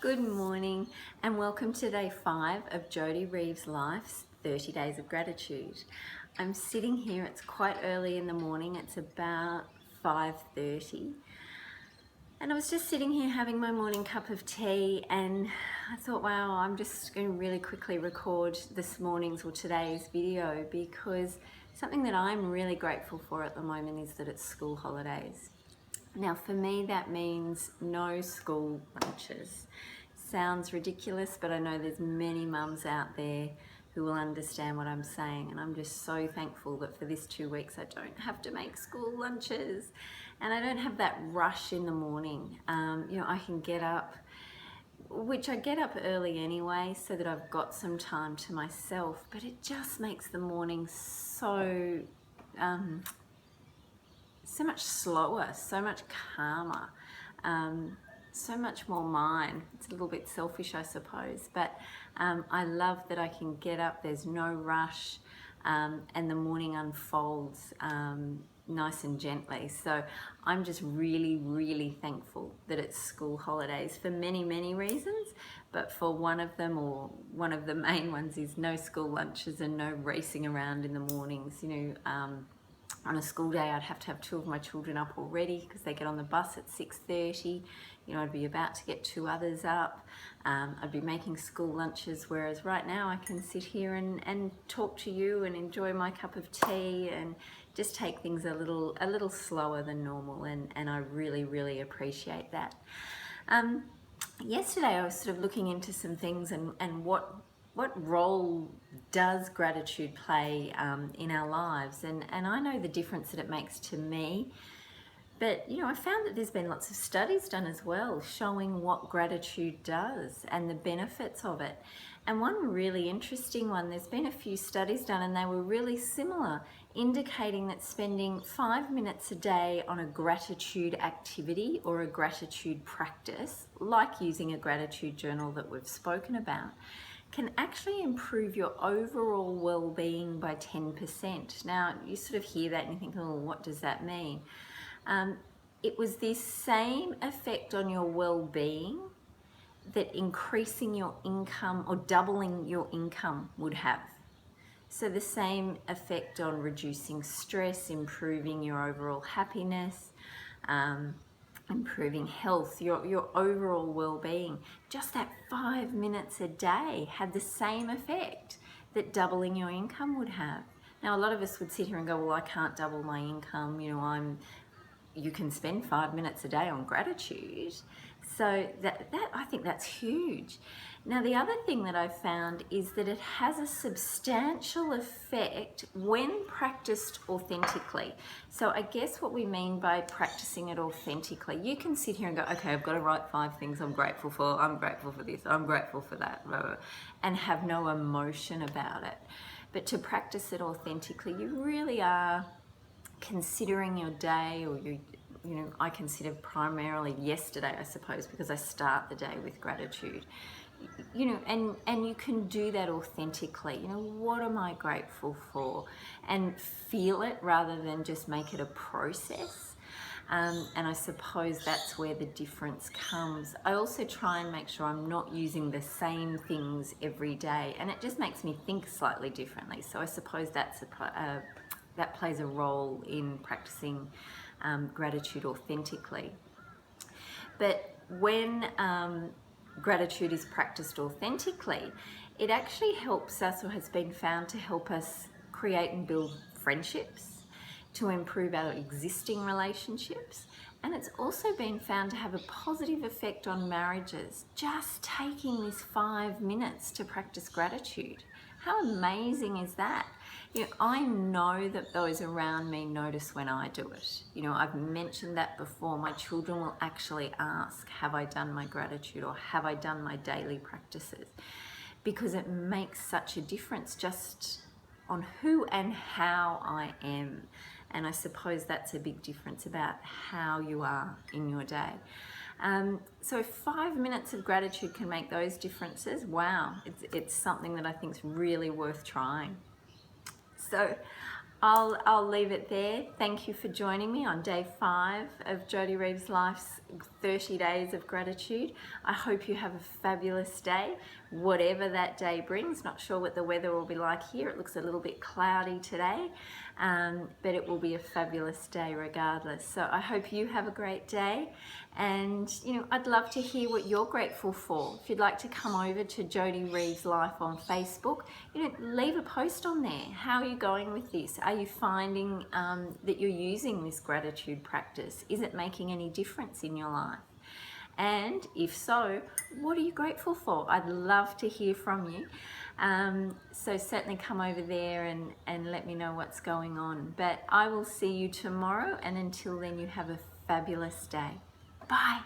Good morning and welcome to day 5 of Jodi Reeves' Life's 30 Days of Gratitude. I'm sitting here, it's quite early in the morning, it's about 5:30, and I was just sitting here having my morning cup of tea, and I thought, wow, I'm just going to really quickly record this morning's or today's video because something that I'm really grateful for at the moment is that it's school holidays. Now for me that means no school lunches. Sounds ridiculous, but I know there's many mums out there who will understand what I'm saying, and I'm just so thankful that for this 2 weeks I don't have to make school lunches and I don't have that rush in the morning. I can get up, which I get up early anyway so that I've got some time to myself, but it just makes the morning so much slower, so much calmer, so much more mine. It's a little bit selfish, I suppose, but I love that I can get up, there's no rush, and the morning unfolds nice and gently. So I'm just really thankful that it's school holidays for many reasons, but for one of them, or one of the main ones, is no school lunches and no racing around in the mornings. On a school day I'd have to have 2 of my children up already because they get on the bus at 6:30. I'd be about to get 2 others up. I'd be making school lunches, whereas right now I can sit here and talk to you and enjoy my cup of tea and just take things a little slower than normal, and I really appreciate that. Yesterday I was sort of looking into some things and what role does gratitude play in our lives, and I know the difference that it makes to me, but I found that there's been lots of studies done as well showing what gratitude does and the benefits of it. And one really interesting one, there's been a few studies done and they were really similar, indicating that spending 5 minutes a day on a gratitude activity or a gratitude practice, like using a gratitude journal that we've spoken about, can actually improve your overall well-being by 10%. Now, you sort of hear that and you think, oh, what does that mean? It was the same effect on your well-being that increasing your income or doubling your income would have. So the same effect on reducing stress, improving your overall happiness, improving health, your overall well-being. Just that 5 minutes a day had the same effect that doubling your income would have. Now, a lot of us would sit here and go, well, I can't double my income. You can spend 5 minutes a day on gratitude. So that I think that's huge. Now, the other thing that I've found is that it has a substantial effect when practiced authentically. So I guess what we mean by practicing it authentically, you can sit here and go, okay, I've got to write 5 things I'm grateful for this, I'm grateful for that, blah, blah, and have no emotion about it. But to practice it authentically, you really are considering your day, or I consider primarily yesterday, I suppose, because I start the day with gratitude. And you can do that authentically. What am I grateful for? And feel it rather than just make it a process. And I suppose that's where the difference comes. I also try and make sure I'm not using the same things every day, and it just makes me think slightly differently. So I suppose that plays a role in practicing gratitude authentically. But when gratitude is practiced authentically, it actually helps us, or has been found to help us create and build friendships, to improve our existing relationships, and it's also been found to have a positive effect on marriages, just taking this 5 minutes to practice gratitude. How amazing is that? I know that those around me notice when I do it. I've mentioned that before. My children will actually ask, have I done my gratitude, or have I done my daily practices? Because it makes such a difference just on who and how I am. And I suppose that's a big difference about how you are in your day. So if 5 minutes of gratitude can make those differences, wow, it's something that I think is really worth trying. So I'll leave it there. Thank you for joining me on day 5 of Jodi Reeves' Life's 30 Days of Gratitude. I hope you have a fabulous day, whatever that day brings. Not sure what the weather will be like here. It looks a little bit cloudy today, but it will be a fabulous day regardless. So I hope you have a great day, and I'd love to hear what you're grateful for. If you'd like to come over to Jodi Reeves' Life on Facebook, leave a post on there. How are you going with this? Are you finding that you're using this gratitude practice? Is it making any difference in your life? And if so, what are you grateful for? I'd love to hear from you. So certainly come over there and let me know what's going on. But I will see you tomorrow, and until then, you have a fabulous day. Bye.